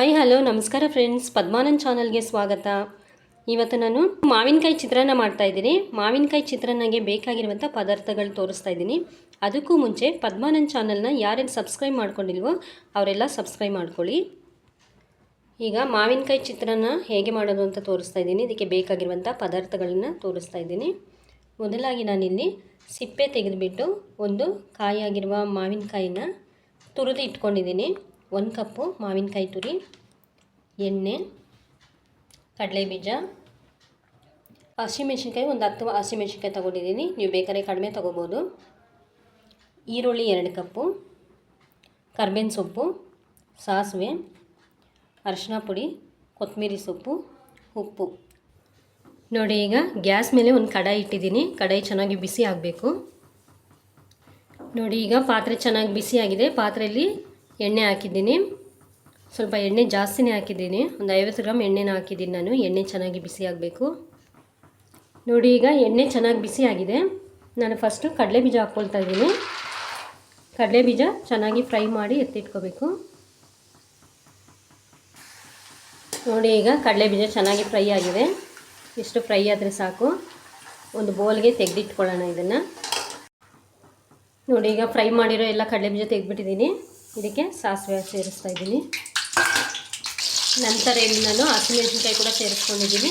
Hi hello ನಮಸ್ಕಾರ friends, ಪದ್ಮಾನಂದ್ ಚಾನಲ್ಗೆ ಸ್ವಾಗತ. ಇವತ್ತು ನಾನು ಮಾವಿನಕಾಯಿ ಚಿತ್ರಾನ್ನ ಮಾಡ್ತಾಯಿದ್ದೀನಿ. ಮಾವಿನಕಾಯಿ ಚಿತ್ರಾನ್ನಗೆ ಬೇಕಾಗಿರುವಂಥ ಪದಾರ್ಥಗಳು ತೋರಿಸ್ತಾ ಇದ್ದೀನಿ. ಅದಕ್ಕೂ ಮುಂಚೆ ಪದ್ಮಾನಂದ್ ಚಾನಲ್ನ ಯಾರೇನು ಸಬ್ಸ್ಕ್ರೈಬ್ ಮಾಡ್ಕೊಂಡಿಲ್ವೋ ಅವರೆಲ್ಲ ಸಬ್ಸ್ಕ್ರೈಬ್ ಮಾಡ್ಕೊಳ್ಳಿ. ಈಗ ಮಾವಿನಕಾಯಿ ಚಿತ್ರಾನ್ನ ಹೇಗೆ ಮಾಡೋದು ಅಂತ ತೋರಿಸ್ತಾ ಇದ್ದೀನಿ. ಇದಕ್ಕೆ ಬೇಕಾಗಿರುವಂಥ ಪದಾರ್ಥಗಳನ್ನ ತೋರಿಸ್ತಾ ಇದ್ದೀನಿ. ಮೊದಲಾಗಿ ನಾನಿಲ್ಲಿ ಸಿಪ್ಪೆ ತೆಗೆದುಬಿಟ್ಟು ಒಂದು ಕಾಯಾಗಿರುವ ಮಾವಿನಕಾಯಿನ ತುರಿದು ಇಟ್ಕೊಂಡಿದ್ದೀನಿ. 1 ಕಪ್ಪು ಮಾವಿನಕಾಯಿ ತುರಿ, ಎಣ್ಣೆ, ಕಡಲೆಬೀಜ, ಹಸಿಮೆಣಸಿನ್ಕಾಯಿ ಒಂದು 10 ಹಸಿಮೆಣಸಿನ್ಕಾಯಿ ತೊಗೊಂಡಿದ್ದೀನಿ. ನೀವು ಬೇಕಾದ್ರೆ ಕಡಿಮೆ ತೊಗೋಬೋದು. ಈರುಳ್ಳಿ 2 ಕಪ್ಪು, ಕರ್ಬೇವಿನ ಸೊಪ್ಪು, ಸಾಸಿವೆ, ಅರಿಶಿನ ಪುಡಿ, ಕೊತ್ತಂಬರಿ ಸೊಪ್ಪು, ಉಪ್ಪು. ನೋಡಿ, ಈಗ ಗ್ಯಾಸ್ ಮೇಲೆ ಒಂದು ಕಡಾಯಿ ಇಟ್ಟಿದ್ದೀನಿ. ಕಡಾಯಿ ಚೆನ್ನಾಗಿ ಬಿಸಿ ಆಗಬೇಕು. ನೋಡಿ, ಈಗ ಪಾತ್ರೆ ಚೆನ್ನಾಗಿ ಬಿಸಿಯಾಗಿದೆ. ಪಾತ್ರೆಯಲ್ಲಿ ಎಣ್ಣೆ ಹಾಕಿದ್ದೀನಿ. ಸ್ವಲ್ಪ ಎಣ್ಣೆ ಜಾಸ್ತಿನೇ ಹಾಕಿದ್ದೀನಿ. ಒಂದು 50 ಗ್ರಾಮ್ ಎಣ್ಣೆನ ಹಾಕಿದ್ದೀನಿ ನಾನು. ಎಣ್ಣೆ ಚೆನ್ನಾಗಿ ಬಿಸಿ ಆಗಬೇಕು. ನೋಡಿ, ಈಗ ಎಣ್ಣೆ ಚೆನ್ನಾಗಿ ಬಿಸಿ ಆಗಿದೆ. ನಾನು ಫಸ್ಟು ಕಡಲೆಬೀಜ ಹಾಕ್ಕೊಳ್ತಾ ಇದ್ದೀನಿ. ಕಡಲೆಬೀಜ ಚೆನ್ನಾಗಿ ಫ್ರೈ ಮಾಡಿ ಎತ್ತಿಟ್ಕೋಬೇಕು. ನೋಡಿ, ಈಗ ಕಡಲೆಬೀಜ ಚೆನ್ನಾಗಿ ಫ್ರೈ ಆಗಿದೆ. ಇಷ್ಟು ಫ್ರೈ ಆದರೆ ಸಾಕು. ಒಂದು ಬೌಲ್ಗೆ ತೆಗೆದಿಟ್ಕೊಳ್ಳೋಣ ಇದನ್ನು. ನೋಡಿ, ಈಗ ಫ್ರೈ ಮಾಡಿರೋ ಎಲ್ಲ ಕಡಲೆಬೀಜ ತೆಗೆದುಬಿಟ್ಟಿದ್ದೀನಿ. ಇದಕ್ಕೆ ಸಾಸಿವೆ ಸೇರಿಸ್ತಾ ಇದ್ದೀನಿ. ನಂತರ ಇಲ್ಲಿ ನಾನು ಹಸಿಮೆಣಸಿನ್ಕಾಯಿ ಕೂಡ ಸೇರಿಸ್ಕೊಂಡಿದ್ದೀನಿ.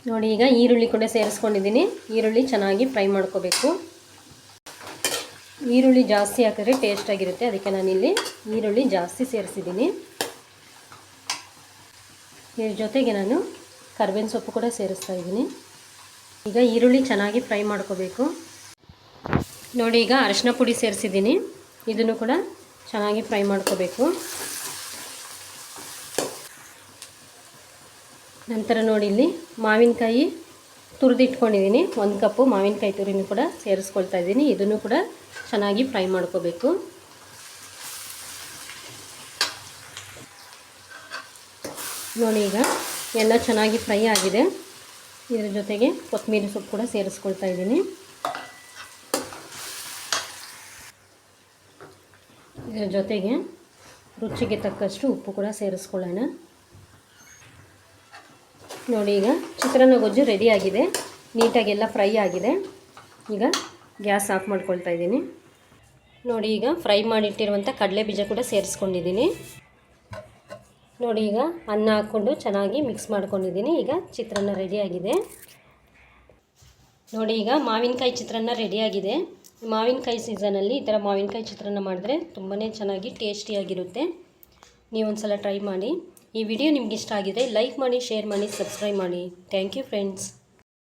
ನೋಡಿ, ಈಗ ಈರುಳ್ಳಿ ಕೂಡ ಸೇರಿಸ್ಕೊಂಡಿದ್ದೀನಿ. ಈರುಳ್ಳಿ ಚೆನ್ನಾಗಿ ಫ್ರೈ ಮಾಡ್ಕೋಬೇಕು. ಈರುಳ್ಳಿ ಜಾಸ್ತಿ ಹಾಕಿದ್ರೆ ಟೇಸ್ಟಾಗಿರುತ್ತೆ. ಅದಕ್ಕೆ ನಾನಿಲ್ಲಿ ಈರುಳ್ಳಿ ಜಾಸ್ತಿ ಸೇರಿಸಿದ್ದೀನಿ. ಇದ್ರ ಜೊತೆಗೆ ನಾನು ಕರ್ಬೇವಿನ ಸೊಪ್ಪು ಕೂಡ ಸೇರಿಸ್ತಾ ಇದ್ದೀನಿ. ಈಗ ಈರುಳ್ಳಿ ಚೆನ್ನಾಗಿ ಫ್ರೈ ಮಾಡ್ಕೋಬೇಕು. ನೋಡಿ, ಈಗ ಅರಿಶಿನ ಪುಡಿ ಸೇರಿಸಿದ್ದೀನಿ. ಇದನ್ನು ಕೂಡ ಚೆನ್ನಾಗಿ ಫ್ರೈ ಮಾಡ್ಕೋಬೇಕು. ನಂತರ ನೋಡಿ, ಇಲ್ಲಿ ಮಾವಿನಕಾಯಿ ತುರಿದಿಟ್ಕೊಂಡಿದ್ದೀನಿ. 1 ಕಪ್ಪು ಮಾವಿನಕಾಯಿ ತುರಿನೂ ಕೂಡ ಸೇರಿಸ್ಕೊಳ್ತಾ ಇದ್ದೀನಿ. ಇದನ್ನು ಕೂಡ ಚೆನ್ನಾಗಿ ಫ್ರೈ ಮಾಡ್ಕೋಬೇಕು. ನೋಡಿ, ಈಗ ಎಲ್ಲ ಚೆನ್ನಾಗಿ ಫ್ರೈ ಆಗಿದೆ. ಇದರ ಜೊತೆಗೆ ಕೊತ್ತಂಬರಿ ಸೊಪ್ಪು ಕೂಡ ಸೇರಿಸ್ಕೊಳ್ತಾ ಇದ್ದೀನಿ. ಇದರ ಜೊತೆಗೆ ರುಚಿಗೆ ತಕ್ಕಷ್ಟು ಉಪ್ಪು ಕೂಡ ಸೇರಿಸ್ಕೊಳ್ಳೋಣ. ನೋಡಿ, ಈಗ ಚಿತ್ರಾನ್ನ ಗೊಜ್ಜು ರೆಡಿಯಾಗಿದೆ. ನೀಟಾಗೆಲ್ಲ ಫ್ರೈ ಆಗಿದೆ. ಈಗ ಗ್ಯಾಸ್ ಆಫ್ ಮಾಡ್ಕೊಳ್ತಾ ಇದ್ದೀನಿ. ನೋಡಿ, ಈಗ ಫ್ರೈ ಮಾಡಿಟ್ಟಿರುವಂಥ ಕಡಲೆಬೀಜ ಕೂಡ ಸೇರಿಸ್ಕೊಂಡಿದ್ದೀನಿ. ನೋಡಿ, ಈಗ ಅನ್ನ ಹಾಕ್ಕೊಂಡು ಚೆನ್ನಾಗಿ ಮಿಕ್ಸ್ ಮಾಡ್ಕೊಂಡಿದ್ದೀನಿ. ಈಗ ಚಿತ್ರಾನ್ನ ರೆಡಿಯಾಗಿದೆ. ನೋಡಿ, ಈಗ ಮಾವಿನಕಾಯಿ ಚಿತ್ರಾನ್ನ ರೆಡಿಯಾಗಿದೆ. ಮಾವಿನಕಾಯಿ ಸೀಸನಲ್ಲಿ ಈ ಥರ ಮಾವಿನಕಾಯಿ ಚಿತ್ರಾನ್ನ ಮಾಡಿದ್ರೆ ತುಂಬಾ ಚೆನ್ನಾಗಿ ಟೇಸ್ಟಿಯಾಗಿರುತ್ತೆ. ನೀವು ಒಂದು ಸಲ ಟ್ರೈ ಮಾಡಿ. ಈ ವಿಡಿಯೋ ನಿಮ್ಗೆ ಇಷ್ಟ ಆಗಿದೆ ಲೈಕ್ ಮಾಡಿ, ಶೇರ್ ಮಾಡಿ, ಸಬ್ಸ್ಕ್ರೈಬ್ ಮಾಡಿ. Thank you friends.